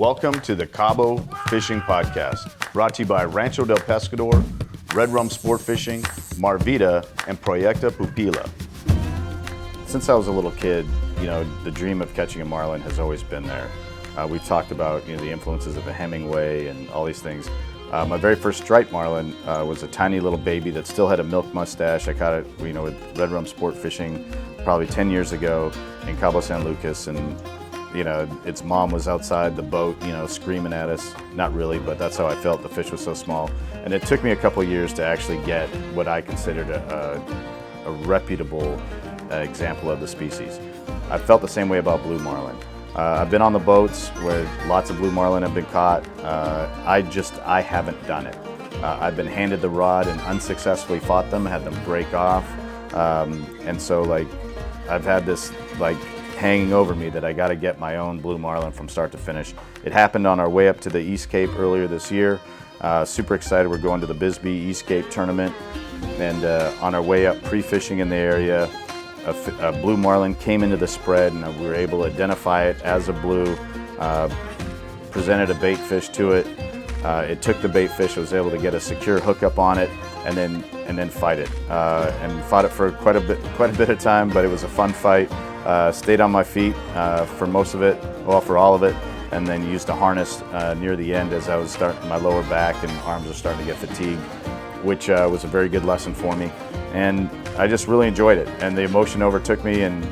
Welcome to the Cabo Fishing Podcast, brought to you by Rancho del Pescador, Red Rum Sport Fishing, Marvita, and Proyecta Pupila. Since I was a little kid, the dream of catching a marlin has always been there. We've talked about, the influences of a Hemingway and all these things. My very first striped marlin was a tiny little baby that still had a milk mustache. I caught it, with Red Rum Sport Fishing probably 10 years ago in Cabo San Lucas, and its mom was outside the boat, screaming at us. Not really, but that's how I felt. The fish was so small. And it took me a couple years to actually get what I considered a reputable example of the species. I felt the same way about blue marlin. I've been on the boats where lots of blue marlin have been caught. I haven't done it. I've been handed the rod and unsuccessfully fought them, had them break off. And so I've had this hanging over me that I got to get my own blue marlin from start to finish. It happened on our way up to the East Cape earlier this year. Super excited. We're going to the Bisbee East Cape tournament, and on our way up pre-fishing in the area, a blue marlin came into the spread, and we were able to identify it as a blue, presented a bait fish to it. It took the bait fish. I was able to get a secure hookup on it, and then fight it, and fought it for quite a bit of time. But it was a fun fight. Stayed on my feet for most of it, for all of it, and then used a harness near the end as I was starting, my lower back and arms were starting to get fatigued, which was a very good lesson for me. And I just really enjoyed it, and the emotion overtook me, and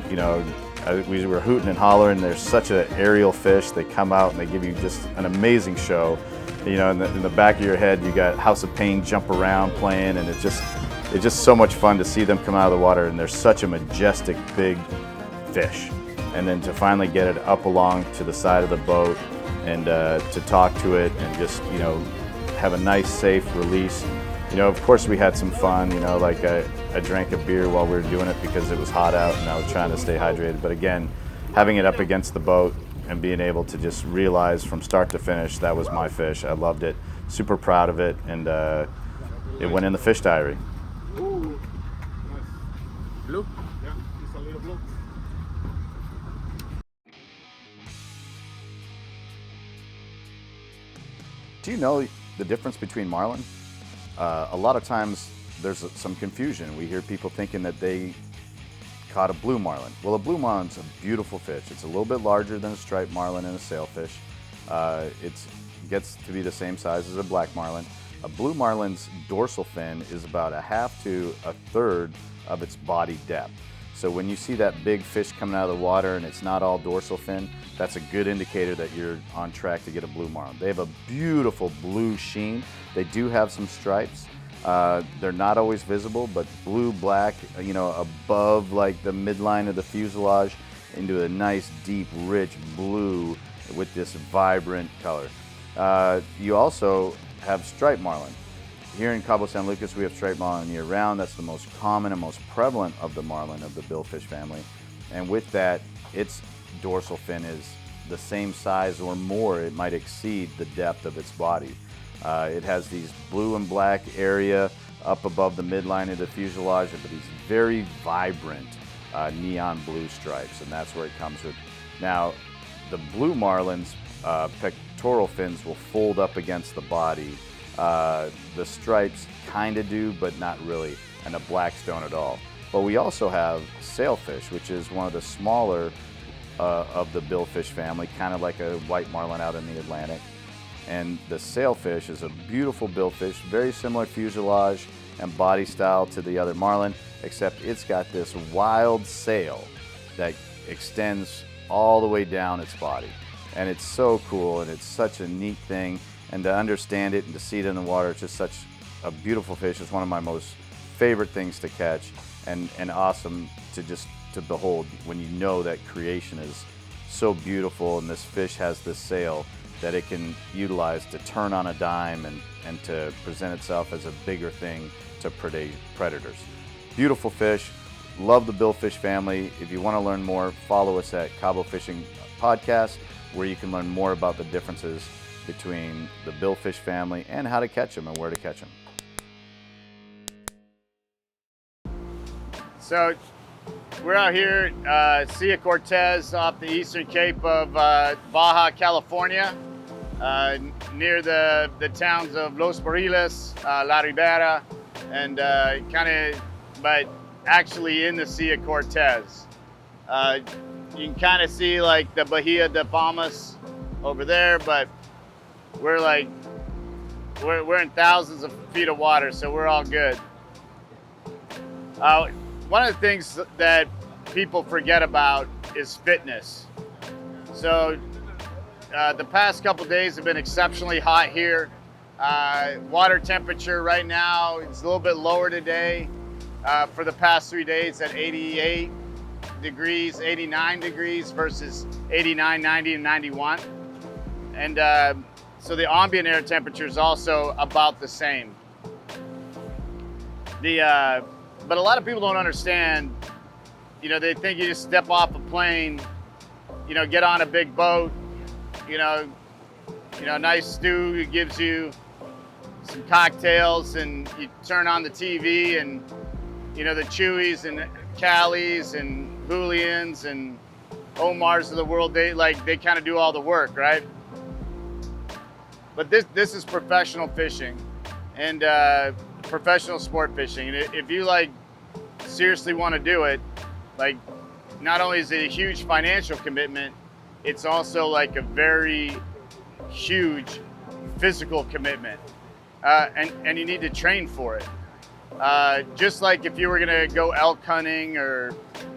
we were hooting and hollering. There's such an aerial fish. They come out and they give you just an amazing show. In the back of your head, you got House of Pain jump around playing, and it's just so much fun to see them come out of the water, and they're such a majestic big fish. And then to finally get it up along to the side of the boat and to talk to it and just have a nice safe release. Of course we had some fun. I drank a beer while we were doing it because it was hot out and I was trying to stay hydrated. But again, having it up against the boat and being able to just realize from start to finish that was my fish. I loved it, super proud of it, and it went in the fish diary. Ooh, nice. Blue? Yeah, it's a little blue. Do you know the difference between marlin? A lot of times there's some confusion. We hear people thinking that they caught a blue marlin. Well, a blue marlin's a beautiful fish. It's a little bit larger than a striped marlin and a sailfish. It gets to be the same size as a black marlin. A blue marlin's dorsal fin is about a half to a third of its body depth. So when you see that big fish coming out of the water and it's not all dorsal fin, that's a good indicator that you're on track to get a blue marlin. They have a beautiful blue sheen. They do have some stripes. They're not always visible, but blue, black, above the midline of the fuselage into a nice, deep, rich blue with this vibrant color. You also have striped marlin. Here in Cabo San Lucas, we have striped marlin year-round. That's the most common and most prevalent of the marlin of the billfish family. And with that, its dorsal fin is the same size or more. It might exceed the depth of its body. It has these blue and black area up above the midline of the fuselage, but these very vibrant neon blue stripes, and that's where it comes with. Now, the blue marlin's pectoral fins will fold up against the body. The stripes kind of do, but not really, and the blacks don't at all. But we also have sailfish, which is one of the smaller of the billfish family, kind of like a white marlin out in the Atlantic. And the sailfish is a beautiful billfish, very similar fuselage and body style to the other marlin, except it's got this wild sail that extends all the way down its body. And it's so cool, and it's such a neat thing. And to understand it and to see it in the water, it's just such a beautiful fish. It's one of my most favorite things to catch, and awesome to behold when you know that creation is so beautiful, and this fish has this sail that it can utilize to turn on a dime and to present itself as a bigger thing to predators. Beautiful fish. Love the billfish family. If you want to learn more, follow us at Cabo Fishing Podcast, where you can learn more about the differences between the billfish family and how to catch them and where to catch them. So we're out here, Sea of Cortez off the eastern cape of Baja, California. near the towns of Los Barriles, La Ribera, and but actually in the Sea of Cortez. You can kind of see like the Bahia de Palmas over there, but we're in thousands of feet of water, so we're all good. One of the things that people forget about is fitness. So the past couple days have been exceptionally hot here. Water temperature right now is a little bit lower today. For the past 3 days at 88 degrees, 89 degrees versus 89, 90, and 91. And so the ambient air temperature is also about the same. But a lot of people don't understand, they think you just step off a plane, get on a big boat, a nice stew gives you some cocktails, and you turn on the TV, and the Chewies and Callies and Julians and Omars of the world, they kind of do all the work, right? But this is professional fishing and professional sport fishing. And if you seriously want to do it, not only is it a huge financial commitment, it's also a very huge physical commitment, and you need to train for it. Just like if you were going to go elk hunting or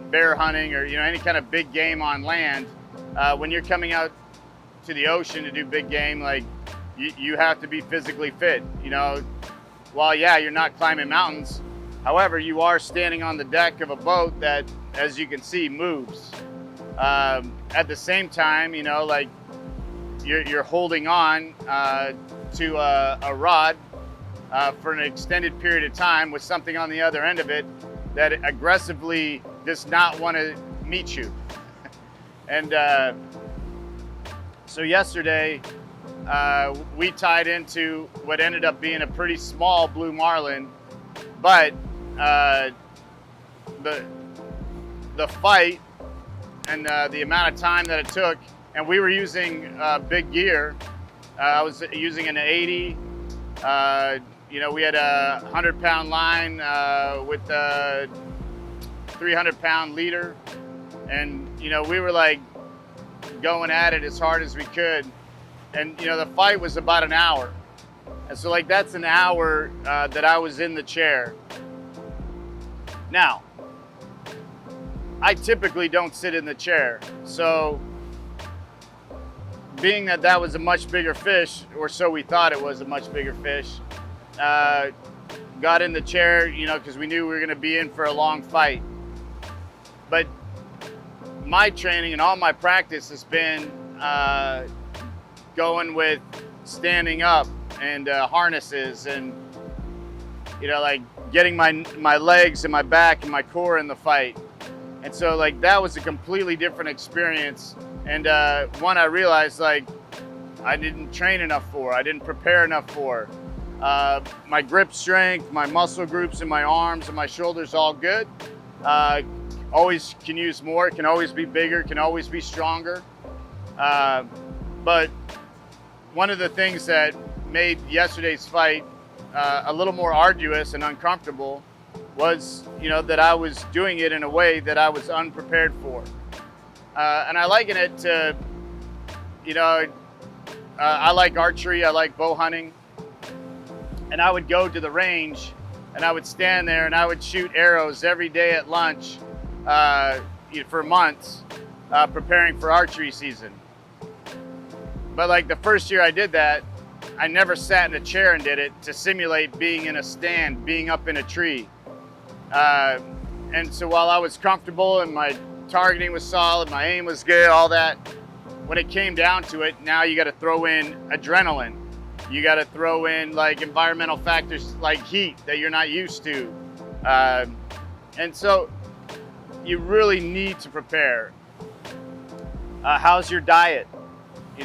bear hunting or any kind of big game on land, when you're coming out to the ocean to do big game, you have to be physically fit. While you're not climbing mountains, however, you are standing on the deck of a boat that, as you can see, moves. At the same time, you're holding on to a rod for an extended period of time with something on the other end of it that aggressively does not want to meet you. And so yesterday, we tied into what ended up being a pretty small Blue Marlin, but the fight and the amount of time that it took, and we were using big gear. I was using an 80. We had a 100-pound line with a 300-pound leader, and we were going at it as hard as we could. And the fight was about an hour, and so that's an hour that I was in the chair. Now, I typically don't sit in the chair, so being that was a much bigger fish, or so we thought it was a much bigger fish, got in the chair, because we knew we were going to be in for a long fight. But my training and all my practice has been going with standing up and harnesses, and getting my legs and my back and my core in the fight. And so that was a completely different experience, and one I realized I didn't train enough for, I didn't prepare enough for. My grip strength, my muscle groups in my arms and my shoulders, all good. Always can use more, can always be bigger, can always be stronger. But one of the things that made yesterday's fight a little more arduous and uncomfortable was, that I was doing it in a way that I was unprepared for. And I liken it to, I like archery, I like bow hunting. And I would go to the range and I would stand there and I would shoot arrows every day at lunch for months, preparing for archery season. But the first year I did that, I never sat in a chair and did it to simulate being in a stand, being up in a tree. And so while I was comfortable and my targeting was solid, my aim was good, all that, when it came down to it, now you got to throw in adrenaline. You got to throw in environmental factors like heat that you're not used to. And so you really need to prepare. How's your diet?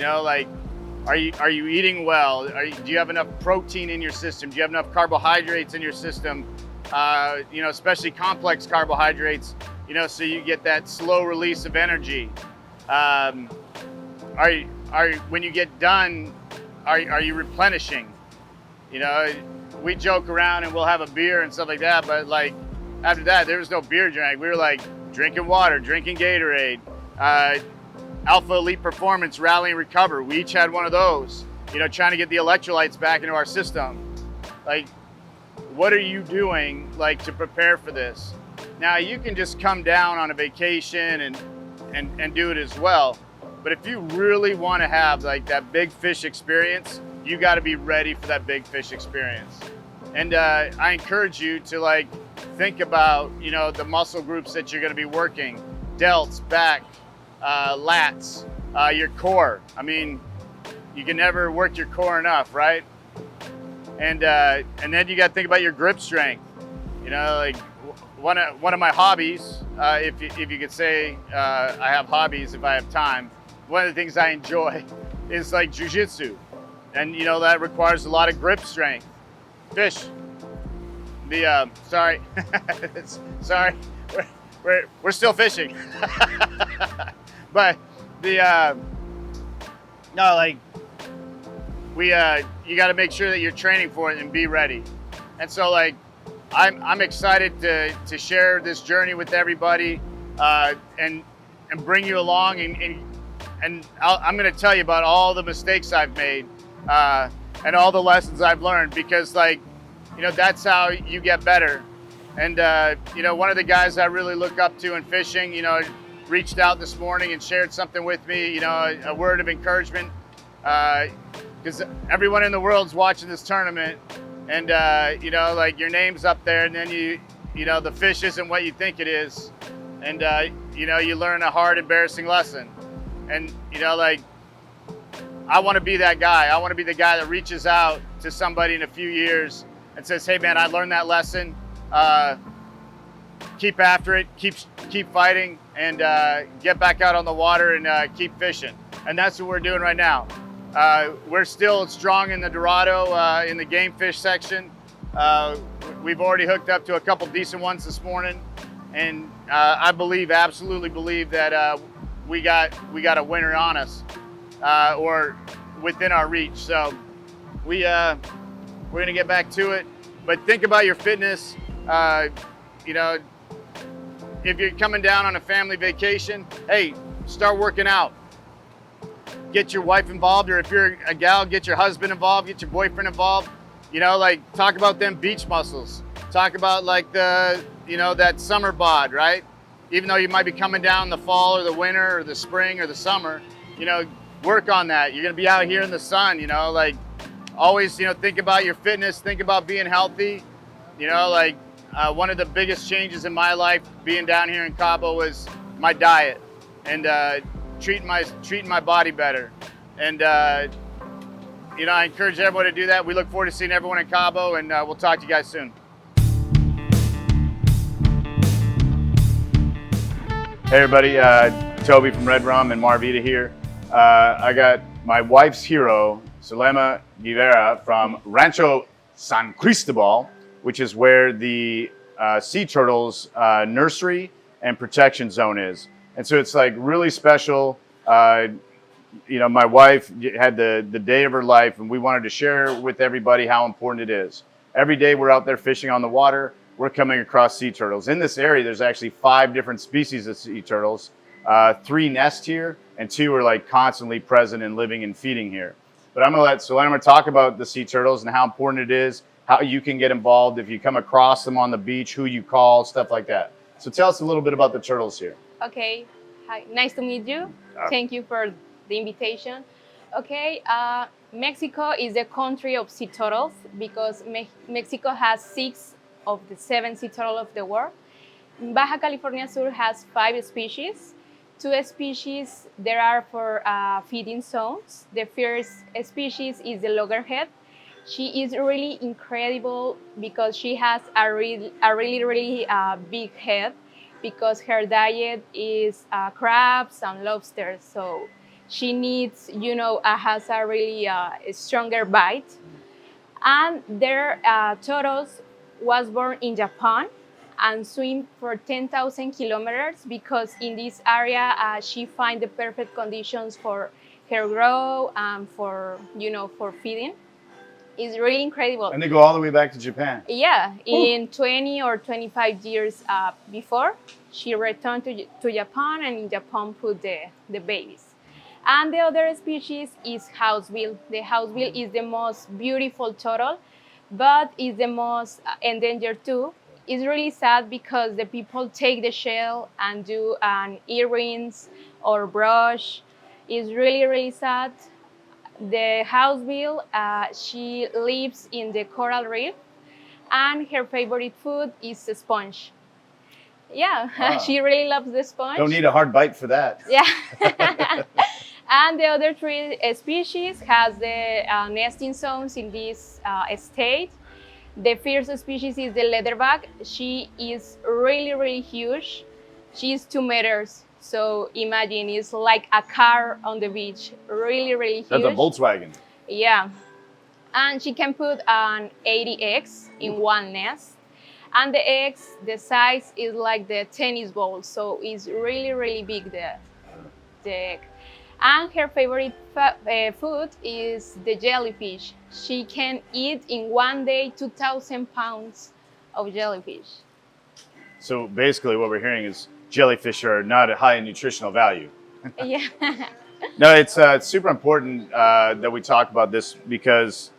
Are you eating well? Do you have enough protein in your system? Do you have enough carbohydrates in your system? Especially complex carbohydrates, so you get that slow release of energy. When you get done are you replenishing? You know, we joke around and we'll have a beer and stuff like that, but like after that, there was no beer drink. We were like drinking water, drinking Gatorade, Alpha Elite Performance, Rally and Recover. We each had one of those, you know, trying to get the electrolytes back into our system. Like, what are you doing like to prepare for this? Now you can just come down on a vacation and do it as well. But if you really want to have like that big fish experience, you got to be ready for that big fish experience. And I encourage you to like think about, you know, the muscle groups that you're going to be working: delts, back, lats, your core. I mean, you can never work your core enough, right? And then you got to think about your grip strength. You know, like one of my hobbies, if you could say I have hobbies if I have time. One of the things I enjoy is like jiu-jitsu. And you know, that requires a lot of grip strength. Fish. Sorry, sorry, we're still fishing. But no, like you got to make sure that you're training for it and be ready. And so like I'm excited to share this journey with everybody and bring you along and I'm going to tell you about all the mistakes I've made and all the lessons I've learned, because like, you know, that's how you get better. And you know, one of the guys I really look up to in fishing, you know, reached out this morning and shared something with me, you know, a word of encouragement, because everyone in the world's watching this tournament, and you know, like your name's up there, and then you know, the fish isn't what you think it is, and you know, you learn a hard, embarrassing lesson. And you know, like, I want to be that guy. I want to be the guy that reaches out to somebody in a few years and says, "Hey man, I learned that lesson. Keep after it. Keep fighting, and get back out on the water and keep fishing." And that's what we're doing right now. We're still strong in the Dorado in the game fish section. We've already hooked up to a couple decent ones this morning, and I absolutely believe that we got a winner on us, or within our reach. So we're gonna get back to it. But think about your fitness. You know, if you're coming down on a family vacation, hey, start working out. Get your wife involved, or if you're a gal, get your husband involved, get your boyfriend involved. You know, like, talk about them beach muscles. Talk about like the, you know, that summer bod, right? Even though you might be coming down in the fall or the winter or the spring or the summer, you know, work on that. You're gonna be out here in the sun, you know, like, always, you know, think about your fitness, think about being healthy. You know, like, one of the biggest changes in my life being down here in Cabo was my diet and treating my body better. And you know, I encourage everyone to do that. We look forward to seeing everyone in Cabo, and we'll talk to you guys soon. Hey everybody, Toby from Red Rum and Marvita here. I got my wife's hero, Zulema Guevara from Rancho San Cristobal, which is where the sea turtles nursery and protection zone is. And so it's like really special. You know, my wife had the day of her life, and we wanted to share with everybody how important it is. Every day we're out there fishing on the water, we're coming across sea turtles. In this area, there's actually 5 different species of sea turtles. 3 nest here, and 2 are like constantly present and living and feeding here. But I'm gonna let Zulema talk about the sea turtles and how important it is, how you can get involved if you come across them on the beach, who you call, stuff like that. So tell us a little bit about the turtles here. Okay, hi, nice to meet you. Thank you for the invitation. Okay, Mexico is the country of sea turtles because Mexico has 6 of the 7 sea turtles of the world. Baja California Sur has 5 species. 2 species there are for feeding zones. The first species is the loggerhead. She is really incredible because she has a really big head, because her diet is crabs and lobsters. So she needs, you know, has a really stronger bite. And their turtles was born in Japan and swim for 10,000 kilometers because in this area she finds the perfect conditions for her grow for for feeding. It's really incredible. And they go all the way back to Japan. Yeah, in 20 or 25 years before, she returned to Japan, and in Japan put the babies. And the other species is housebill. The housebill is the most beautiful turtle, but is the most endangered too. It's really sad because the people take the shell and do an earrings or brush. It's really, really sad. The housebill, she lives in the coral reef, and her favorite food is a sponge. Yeah, Ah. she really loves the sponge. Don't need a hard bite for that. Yeah. And the other three species has the nesting zones in this state. The first species is the leatherback. She is really, really huge. She's 2 meters. So imagine, it's like a car on the beach. Really, really huge. That's a Volkswagen. Yeah. And she can put 80 eggs in one nest. And the eggs, the size is like the tennis ball. So it's really, really big, the egg. And her favorite food is the jellyfish. She can eat in one day 2,000 pounds of jellyfish. So basically what we're hearing is jellyfish are not high in nutritional value. Yeah. No, it's super important that we talk about this because,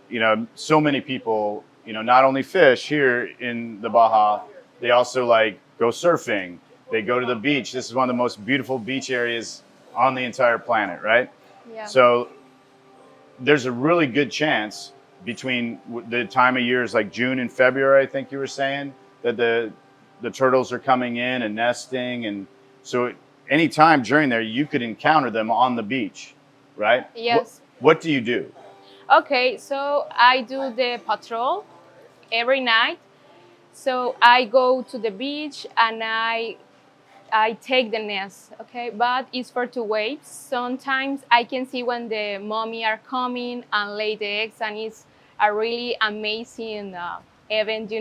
so many people, not only fish here in the Baja, they also like go surfing. They go to the beach. This is one of the most beautiful beach areas on the entire planet, right? Yeah. So there's a really good chance between the time of years like June and February, I think you were saying, that the turtles are coming in and nesting. And so anytime during there, you could encounter them on the beach, right? Yes. What do you do? Okay, so I do the patrol every night. So I go to the beach and I take the nest, okay? But it's for 2 waves. Sometimes I can see when the mommy are coming and lay the eggs, and it's a really amazing event,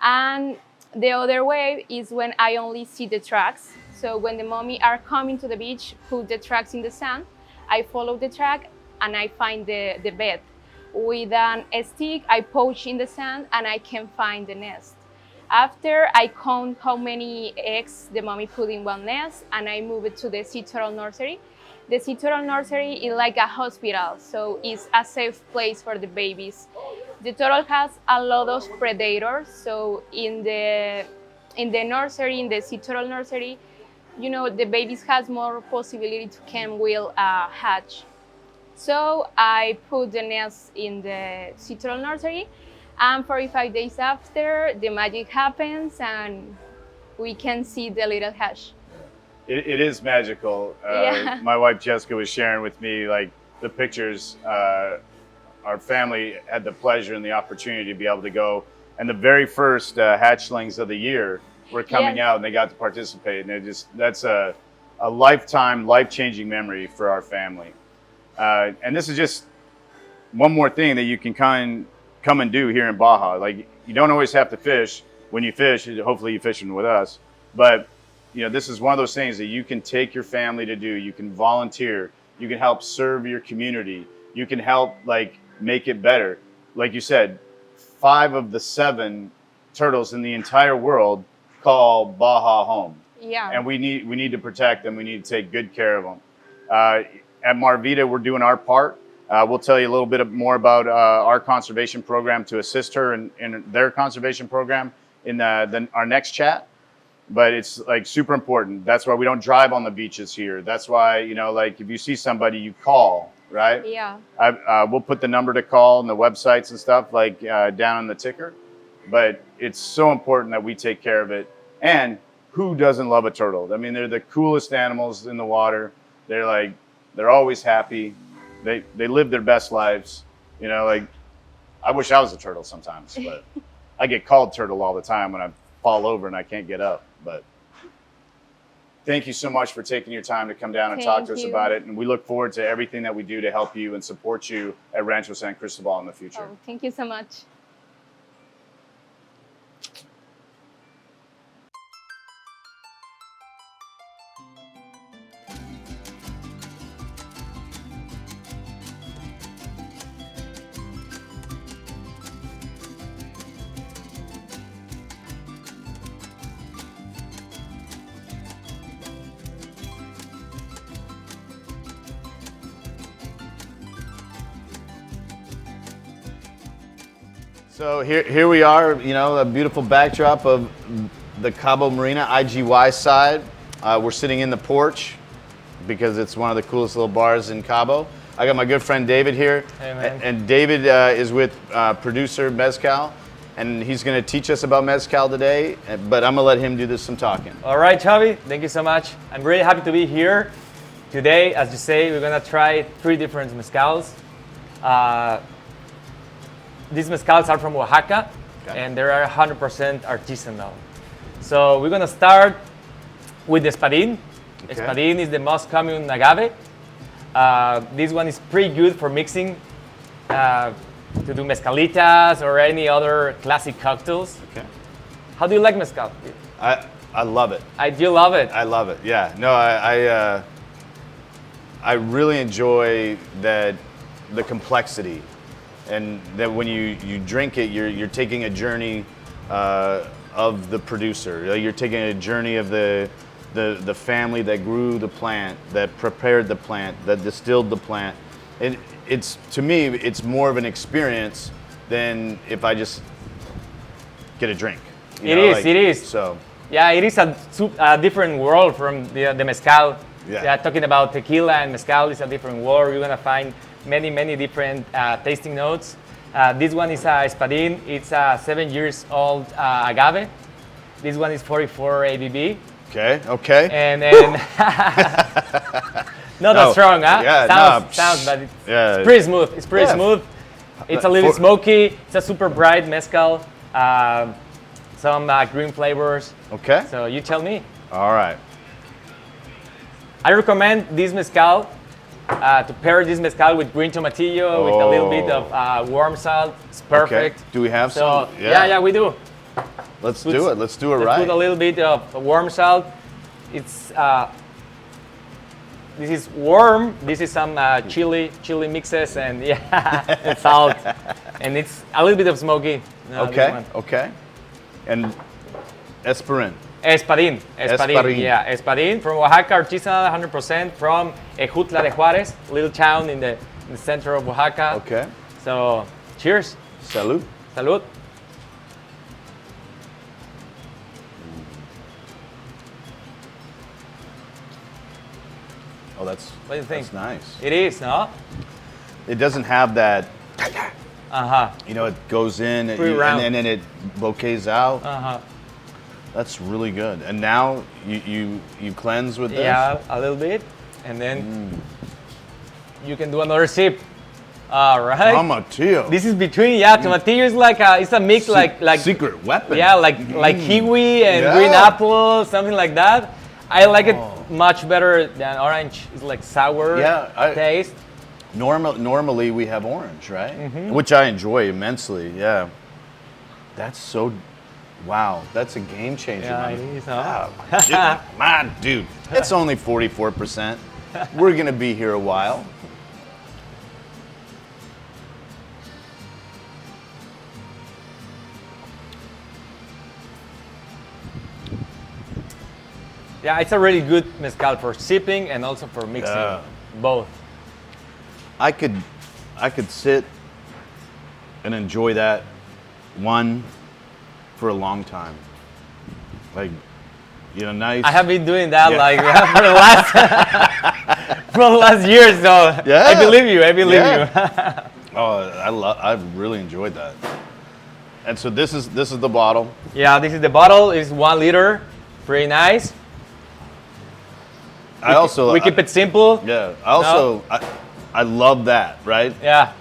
And the other way is when I only see the tracks. So when the mommy are coming to the beach, put the tracks in the sand, I follow the track and I find the bed. With a stick, I poach in the sand and I can find the nest. After, I count how many eggs the mommy put in one nest, and I move it to the sea turtle nursery. The sea turtle nursery is like a hospital, so it's a safe place for the babies. The turtle has a lot of predators, so in the nursery, in the sea turtle nursery, the babies has more possibility to can will hatch. So I put the nest in the sea turtle nursery, and 45 days after, the magic happens and we can see the little hatch. It is magical. Yeah. My wife Jessica was sharing with me like the pictures. Our family had the pleasure and the opportunity to be able to go, and the very first hatchlings of the year were coming Yes. out, and they got to participate. And that's a lifetime, life-changing memory for our family. And this is just one more thing that you can come and do here in Baja. Like, you don't always have to fish. When you fish, hopefully you're fishing with us. But this is one of those things that you can take your family to do. You can volunteer. You can help serve your community. You can help make it better. Like you said, 5 of the 7 turtles in the entire world call Baja home. Yeah. And we need to protect them. We need to take good care of them. At Marvita, we're doing our part. We'll tell you a little bit more about our conservation program to assist her in their conservation program in our next chat. But it's super important. That's why we don't drive on the beaches here. That's why, if you see somebody, you call, right? Yeah. We'll put the number to call and the websites and stuff down on the ticker. But it's so important that we take care of it. And who doesn't love a turtle? I mean, they're the coolest animals in the water. They're always happy. They live their best lives. I wish I was a turtle sometimes, but I get called turtle all the time when I fall over and I can't get up. But thank you so much for taking your time to come down and talk to us about it. And we look forward to everything that we do to help you and support you at Rancho San Cristobal in the future. Oh, thank you so much. So here we are, you know, a beautiful backdrop of the Cabo Marina IGY side. We're sitting in the porch because it's one of the coolest little bars in Cabo. I got my good friend David here. Hey, man. And David is with producer Mezcal, and he's going to teach us about Mezcal today, but I'm going to let him do some talking. All right, Xavi, thank you so much. I'm really happy to be here. Today, as you say, we're gonna try 3 different mezcals. These mezcals are from Oaxaca, Okay. and they are 100% artisanal. So we're gonna start with the espadín. Okay. Espadín is the most common agave. This one is pretty good for mixing to do mezcalitas or any other classic cocktails. Okay. How do you like mezcal? I love it. I do love it. I love it. Yeah. No, I really enjoy the complexity, and that when you drink it, you're taking a journey of the producer. You're taking a journey of the family that grew the plant, that prepared the plant, that distilled the plant. And it's, to me, it's more of an experience than if I just get a drink. It is. So. Yeah, it is a different world from the mezcal. Yeah. Talking about tequila and mezcal is a different world. You're gonna find many different tasting notes. This one is a espadín. It's a 7 years old agave. This one is 44 ABV. Okay. And not that strong, huh? Yeah, sounds, but it's yeah. pretty smooth. It's pretty Yeah. smooth. It's a little smoky. It's a super bright mezcal. Some green flavors. Okay. So you tell me. All right. I recommend this mezcal to pair this mezcal with green tomatillo with a little bit of warm salt. It's perfect. Okay. Do we have So some? yeah, we do. Let's do it. Let's do it Let's right. put a little bit of warm salt. It's this is warm. This is some chili mixes and and salt, and it's a little bit of smoky. Okay. And Esperin. Espadín. Espadín. Yeah, espadín from Oaxaca, artisanal, 100% from Ejutla de Juárez, little town in the center of Oaxaca. Okay. So, cheers. Salud. Salud. Oh, that's. What do you think? That's nice. It is, no? It doesn't have that. Uh-huh. You know, it goes in Pretty round. and then it bouquets out. Uh-huh. That's really good. And now you cleanse with this. Yeah, a little bit. And then you can do another sip. All right. Tomatillo. This is between, tomatillo is like it's a mix like secret weapon. Yeah, like kiwi and Yeah. green apple, something like that. I like it much better than orange. It's like sour taste. Normally we have orange, right? Which I enjoy immensely. Yeah. That's so. Wow, that's a game changer. Yeah, man. it is, huh? My dude, it's only 44%. We're gonna be here a while. Yeah, it's a really good mezcal for sipping and also for mixing. Yeah. Both. I could sit and enjoy that one for a long time. Like, nice. I have been doing that Yeah. for the last year, so Yeah. I believe you. Yeah. I've really enjoyed that. And so this is the bottle. Yeah, this is the bottle. It's 1 liter. Pretty nice. We keep it simple. Yeah. I love that, right? Yeah.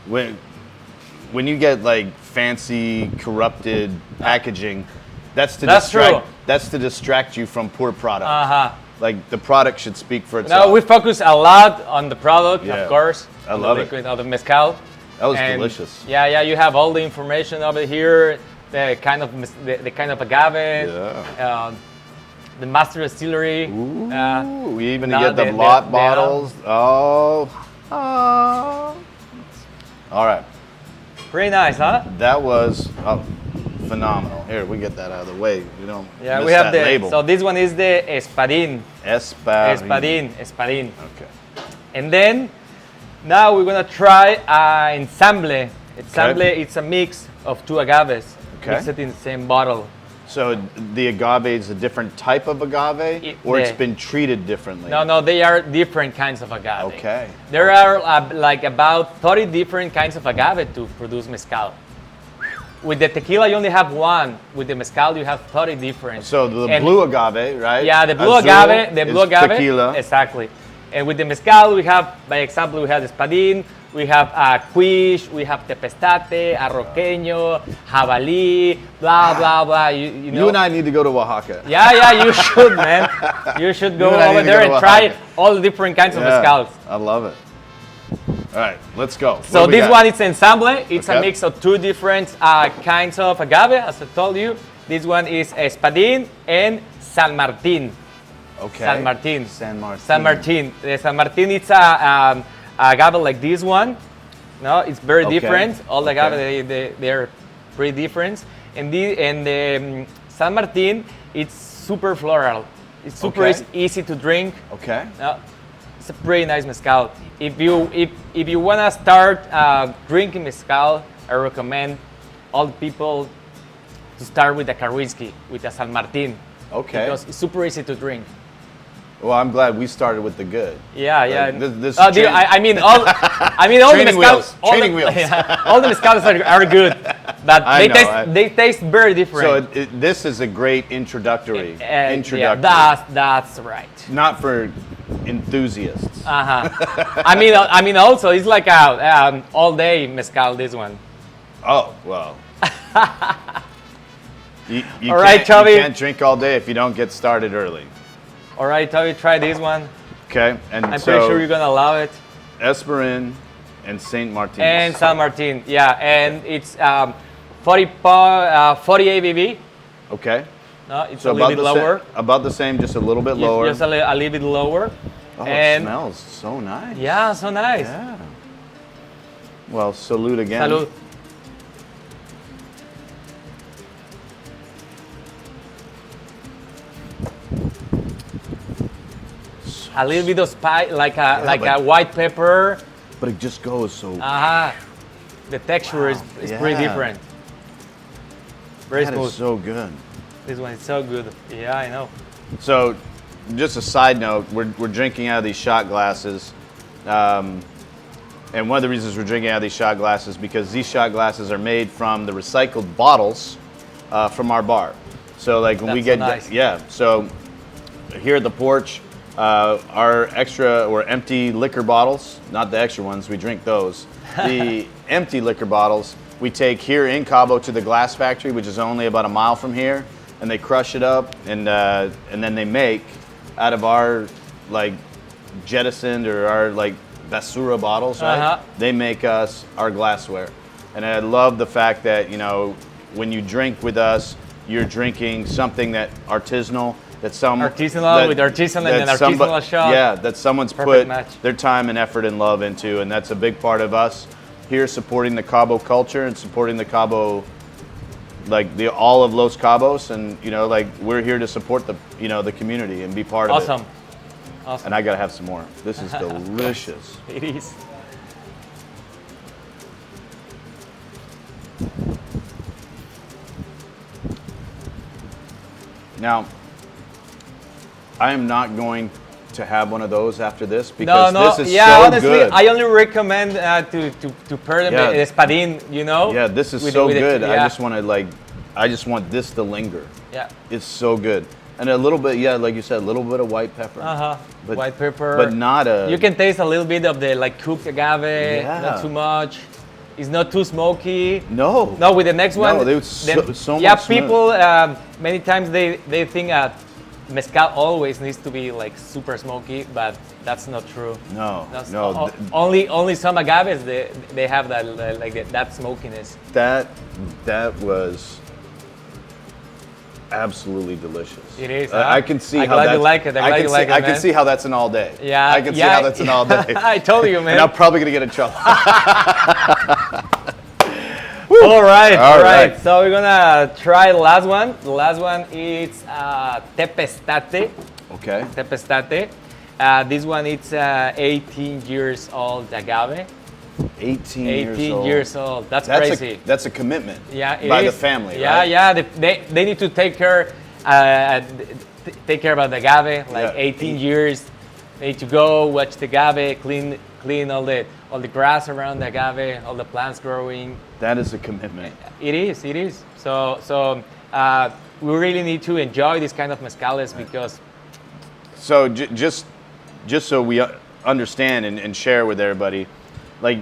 When you get like fancy corrupted packaging, that's to distract you from poor product. Uh-huh. Like the product should speak for itself. No, we focus a lot on the product, Yeah. of course. I love the it. liquid of the mezcal. That was And delicious. Yeah, you have all the information over here. The kind of agave. Yeah. The master distillery. Ooh, we even now get the they- lot they- bottles. Oh. All right. Pretty nice, huh? That was phenomenal. Here, we get that out of the way. We don't Yeah, miss we have that the. label. So this one is the espadín. Espadín. Espadín. Okay. And then now we're gonna try ensamble. Ensamble, it's a mix of two agaves Okay. mixed in the same bottle. So the agave is a different type of agave, or it's been treated differently? No, they are different kinds of agave. Okay. There are like about 30 different kinds of agave to produce mezcal. With the tequila, you only have one. With the mezcal, you have 30 different. So the And- blue agave, right? Yeah, the blue Azul agave, the blue is agave. tequila. Exactly. And with the mezcal, we have, by example, we have espadín, we have quiche, we have tepestate, arroqueño, jabalí, blah, blah, blah. You know. You and I need to go to Oaxaca. Yeah, you should, man. You should go You and I over need to there go to and try Oaxaca. all the different kinds of mezcals. I love it. All right, let's go. So What do we this got? one is ensamble. It's a Okay. mix of two different kinds of agave, as I told you. This one is espadín and San Martin. Okay. San Martin. San Martin. San Martin. The San Martin, it's a agave like this one. No, it's very Okay. different. All the agave, Okay. they're pretty different. And the San Martin, it's super floral. It's super Okay. easy to drink. Okay. It's a pretty nice mezcal. If you wanna start drinking mezcal, I recommend all the people to start with the Carwinski, with the San Martin. Okay. Because it's super easy to drink. Well, I'm glad we started with the good. Yeah, yeah. This Dude, train- I mean all the Training mezcals. wheels, training wheels. All the mezcals are good, but I know, they taste very different. So this is a great introductory. Yeah, that's right. Not for enthusiasts. I mean also it's like a all day mezcal. This one. Oh, well. you All right, can't, you Chubby. can't drink all day if you don't get started early. All right, Toby, try this one. Okay, and I'm so pretty sure you're gonna love it. Esperin and Saint Martin. And San Martin, yeah, and it's 40 ABV. Okay. No, it's So a little bit lower. About the same, just a little bit lower. Just a little bit lower. Oh, and it smells so nice. yeah, so nice. Yeah. Well, salute again. Salud. A little bit of spice, like a white pepper. But it just goes so. The texture is pretty Yeah. different. Very That smooth. is so good. This one is so good. Yeah, I know. So, just a side note, we're drinking out of these shot glasses. And one of the reasons we're drinking out of these shot glasses because these shot glasses are made from the recycled bottles from our bar. So like when we That's get so nice. yeah, so here at the porch, our extra or empty liquor bottles, not the extra ones, we drink those. The empty liquor bottles we take here in Cabo to the glass factory, which is only about a mile from here, and they crush it up and then they make out of our like jettisoned or our like basura bottles, right? They make us our glassware. And I love the fact that, you know, when you drink with us, you're drinking something that artisanal, that some Artisanal with artisan and that an artisanal shot. Yeah, that someone's Perfect put match. their time and effort and love into, and that's a big part of us here supporting the Cabo culture and supporting the Cabo, like all of Los Cabos, and you know, like we're here to support the, you know, the community and be part of it. Awesome. Awesome. And I gotta have some more. This is delicious. It is. Now, I am not going to have one of those after this because this is yeah, so honestly, good. I only recommend to pair them Yeah. espadín, you know? Yeah, this is With- so with it, good. I yeah. just want to I just want this to linger. Yeah. It's so good. And a little bit, yeah, like you said, a little bit of white pepper. But- White pepper. But not a. You can taste a little bit of the like cooked agave, Yeah. not too much. It's not too smoky. No. No, with the next one. No, it's so yeah, much smooth. people many times they think mezcal always needs to be like super smoky, but that's not true. No, That's no. only some agaves they have that smokiness. That was absolutely delicious. It is, I huh? can see I'm how glad you that's- like it. I'm glad you like it, I can man. see how that's an all day. Yeah, I can see yeah, how that's an all day. I told you, man. And I'm probably gonna get in trouble. All right. All right. So we're gonna try the last one. The last one is tepestate. Okay. Tepestate. This one it's 18 years old agave. 18 18 years old. That's crazy. That's a commitment. Yeah, it by is. the family. Yeah, right? yeah. They need to take care, take care about the agave. Like Yeah. 18 years, they need to go watch the agave, clean all the grass around the agave, all the plants growing. That is a commitment. It is. It is. So we really need to enjoy this kind of mezcales because. So just so we understand and share with everybody, like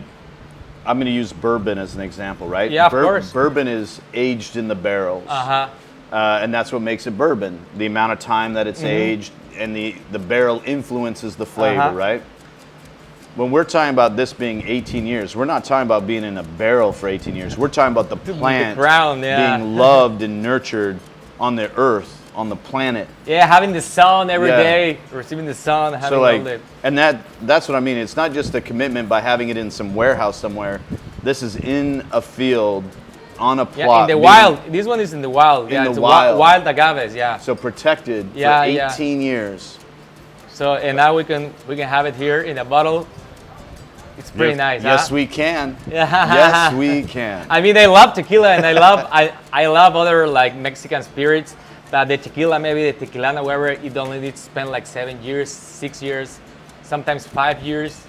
I'm going to use bourbon as an example, right? Yeah, of course. Bourbon is aged in the barrels, and that's what makes it bourbon. The amount of time that it's aged, and the barrel influences the flavor, right? When we're talking about this being 18 years, we're not talking about being in a barrel for 18 years. We're talking about the plant ground, yeah. being loved and nurtured on the earth, on the planet. Yeah, having the sun every Yeah. day, receiving the sun, having So all like, the. and that's what I mean. It's not just a commitment by having it in some warehouse somewhere. This is in a field, on a plot. Yeah, in the being- wild. This one is in the wild. In Yeah, the it's wild. wild agaves. Yeah. So protected Yeah, for yeah. 18 years. So and now we can have it here in a bottle. It's pretty nice. Yes, huh? we can. Yeah. Yes, we can. I mean, I love tequila and I love other like Mexican spirits. But the tequila, maybe the tequilana, wherever, it only needs to spend like 7 years, 6 years, sometimes 5 years.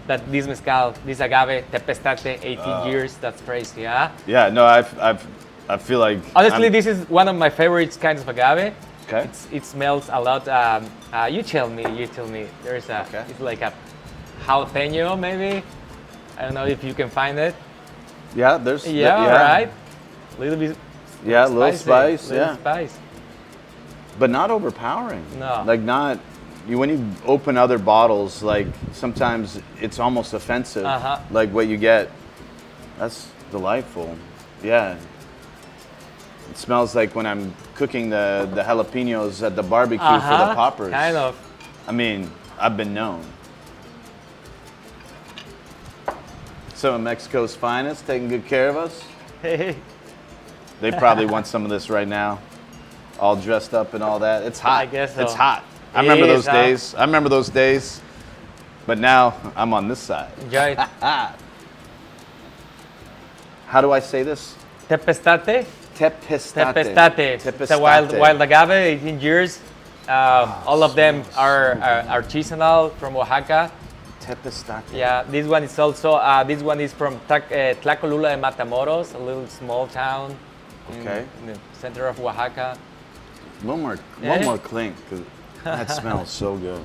But this mezcal, this agave, Tepestate, 18 years. That's crazy, huh? Yeah, no, I feel like Honestly, this is one of my favorite kinds of agave. Okay. It smells a lot. You tell me. There's a. Okay. It's like a jalapeno, maybe. I don't know if you can find it. Yeah, there's Yeah, right. A little bit. Yeah, a little spicy, spice, little yeah. spice. But not overpowering. No. Like not when you open other bottles, like sometimes it's almost offensive. Like what you get. That's delightful. Yeah. It smells like when I'm cooking the jalapenos at the barbecue for the poppers. Kind of. I mean, I've been known. Some of Mexico's finest taking good care of us. Hey. They probably want some of this right now. All dressed up and all that. It's hot. I guess so. It's hot. I It remember is those days. I remember those days. But now I'm on this side. Enjoy it. How do I say this? Tepestate. Tepestate. Tepestate. It's a wild agave, 18 years. All of them are artisanal from Oaxaca. Tepestate. Yeah, this one is also, this one is from Tlacolula de Matamoros, a little small town Okay. in the center of Oaxaca. One more clink, because that smells so good.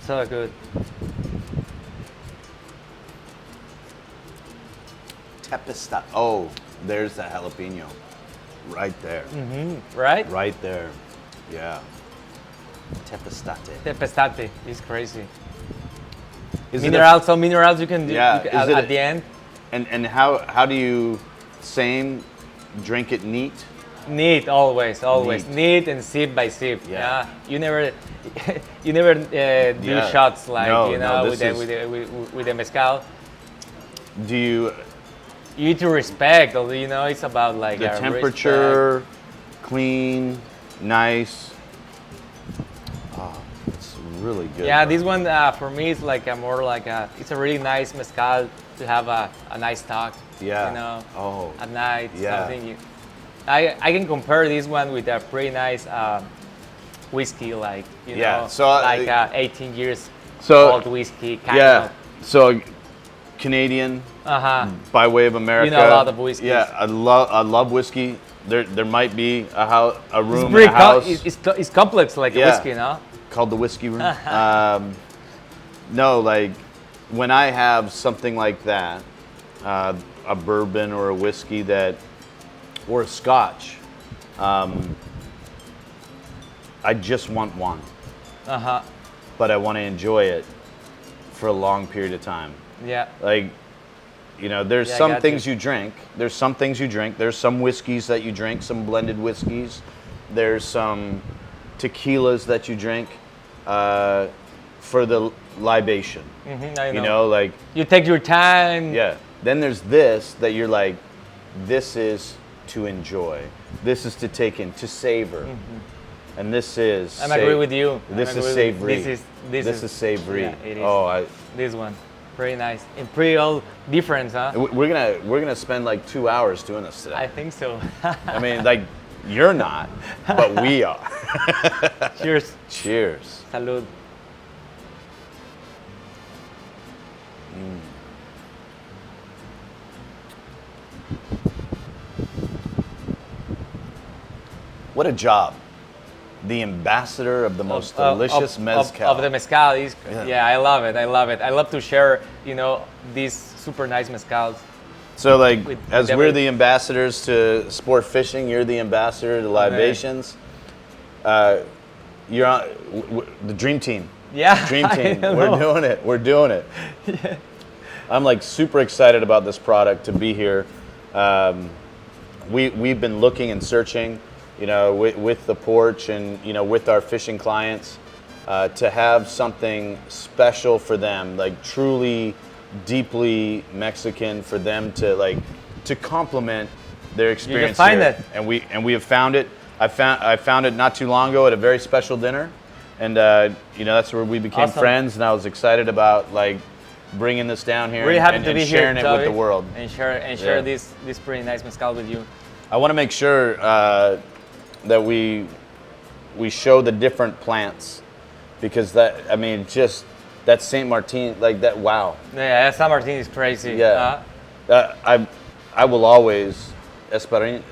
So good. Tepestate. Oh, there's the jalapeno. Right there. Right? Right there. Yeah. Tepestate. Tepestate is crazy. Is it a- Minerals, some minerals you can do Yeah, you is can, it at a- the end. And how do you drink it neat? Neat, always. Neat. Neat and sip by sip. Yeah. Yeah. You never, you never do Yeah. shots like No, you no, know this with the mezcal. Do you You need to respect. Although you know it's about like the a temperature, clean, nice? Oh, it's really good. Yeah, bro. this one for me is like it's a really nice mezcal to have a nice talk. Yeah. You know. Oh. At night, Yeah. something. I can compare this one with a pretty nice whiskey, like you Yeah, know, so, like 18 years so- old whiskey. Kind Yeah. Of. So Canadian by way of America. You know a lot of whiskeys. Yeah, I love whiskey. There might be a It's room in pretty a house it's complex like Yeah. a whiskey, no? called the whiskey room. No, like when I have something like that, a bourbon or a whiskey or a scotch, I just want one, but I want to enjoy it for a long period of time. Yeah. Like, you know, there's Yeah, I some got things you. you drink. There's some things you drink. There's some whiskeys that you drink, some blended whiskeys. There's some tequilas that you drink for the libation. I You know, like, You take your time. yeah. Then there's this that you're like, this is to enjoy. This is to take in, to savor. And this is. I agree with you. This I'm is agree with you. savory. This is savory. Yeah, it is. Oh, This one. Pretty nice. And pretty all different, huh? We're gonna spend like 2 hours doing this today. I think so. I mean, like, you're not, but we are. Cheers. Cheers. Salud. What a job. The ambassador of the most delicious mezcal. Of the mezcal. Yeah. Yeah, I love it. I love it. I love to share, these super nice mezcals. So, like, With as every- we're the ambassadors to sport fishing, you're the ambassador to libations. You're on the dream team. Yeah. Dream team. I We're know. doing it. We're doing it. Yeah. I'm like super excited about this product to be here. We've been looking and searching, with the porch and with our fishing clients to have something special for them, like truly, deeply Mexican for them to complement their experience. find here. it. And we have found it. I found it not too long ago at a very special dinner, and that's where we became Awesome. friends. And I was excited about like bringing this down here Really happy and to be sharing here, it with Toby, the world. and share Yeah. this pretty nice mezcal with you. I want to make sure that we show the different plants, because just that Saint Martin, like that. Wow. Yeah, San Martin is crazy. Yeah. I will always Espadín,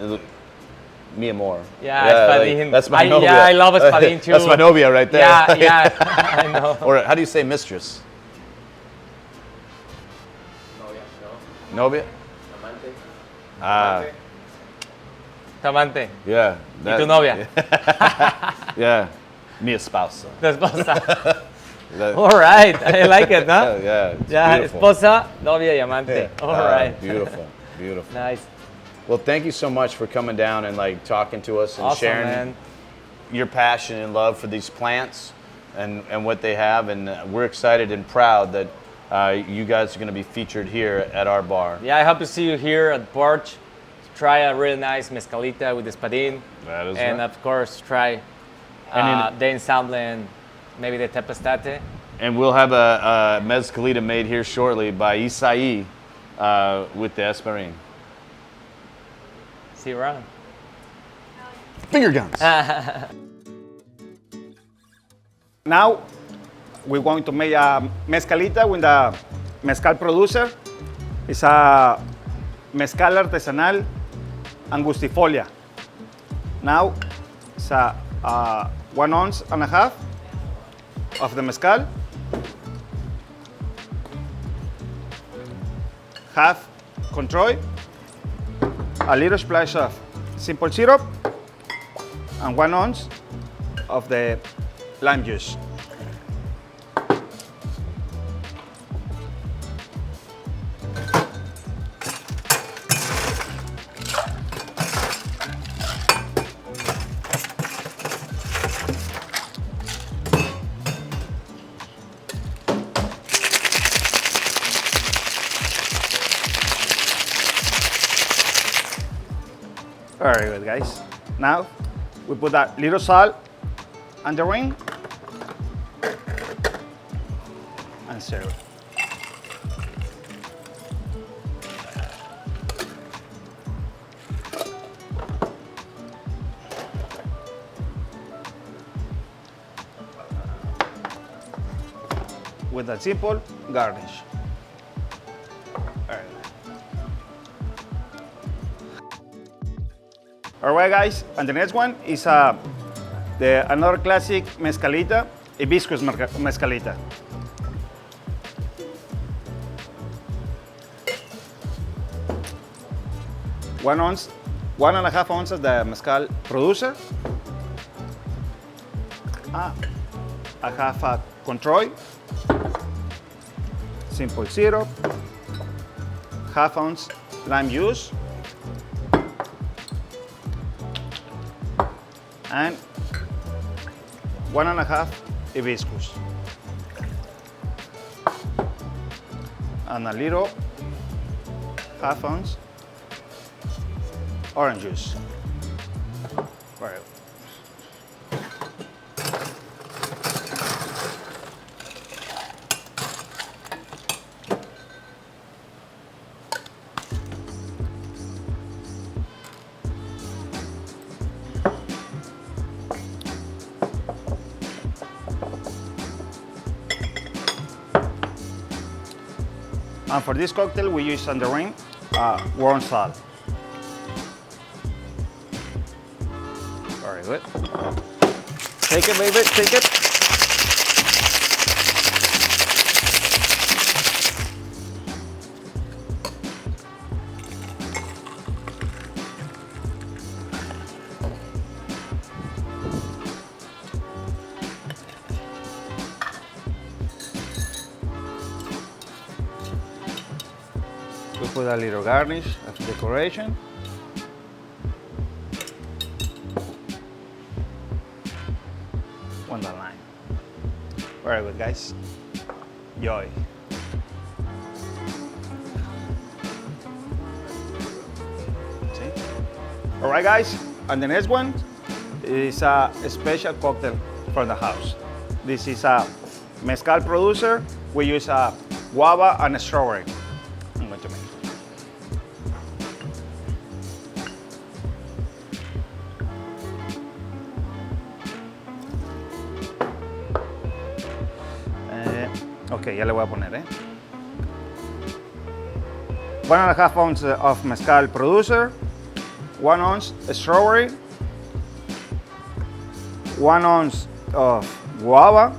mi amor. Yeah, Espadín. That's my novia. Yeah, I love Espadín too. That's my novia right there. Yeah, I know. Or how do you say mistress? Novia. Ah, Tamante. yeah. Y tu novia. Yeah. Mi esposa. Tu esposa. That- All right, I like it, huh? Yeah, it's Yeah, beautiful. esposa, novia y amante. Yeah. All right. Beautiful, beautiful. Nice. Well, thank you so much for coming down and like talking to us and Awesome, sharing man. your passion and love for these plants and what they have. And we're excited and proud that you guys are going to be featured here at our bar. Yeah, I hope to see you here at Porch. Try a really nice mezcalita with espadín. That is And right. of course, try the ensamble and maybe the tepestate. And we'll have a mezcalita made here shortly by Isai with the Esperin. See you around. Finger guns. Now we're going to make a mezcalita with the mezcal producer. It's a mezcal artesanal angustifolia. Now it's a 1.5 ounces of the mezcal, half control, a little splash of simple syrup, and 1 ounce of the lime juice. Very good, guys. Now we put that little salt on the ring and serve. With a simple garnish. All right, guys, and the next one is another classic mezcalita, hibiscus mezcalita. One ounce, 1.5 ounces the mezcal producer, a half a control, simple syrup, half ounce lime juice, and 1.5 hibiscus, and a little half ounce orange juice. Right. And for this cocktail, we use on the rim warm salt. Very good. Take it, baby, take it. We put a little garnish as decoration. On the line. Very good, guys. Enjoy. See? All right, guys. And the next one is a special cocktail from the house. This is a mezcal producer. We use a guava and a strawberry. I'm going to make it. Ok, ya le voy a poner, 1.5 ounces of mezcal producer, 1 ounce strawberry, 1 ounce of guava,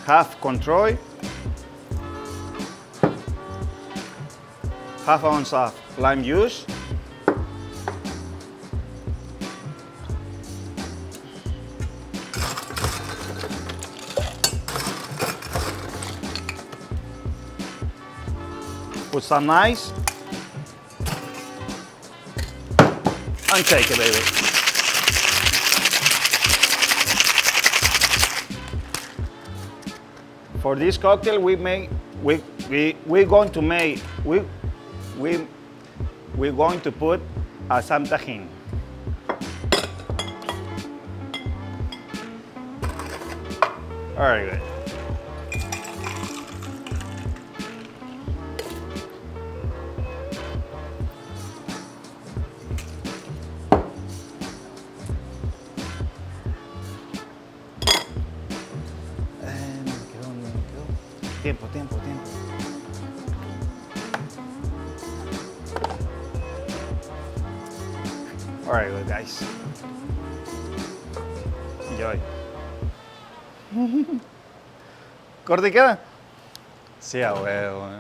half control, half ounce of lime juice, put some ice, and shake it, baby. For this cocktail, we're going to put some tahini. Very good. Tiempo. All right, good, guys. Enjoy. ¿Corte queda? Sí, a huevo.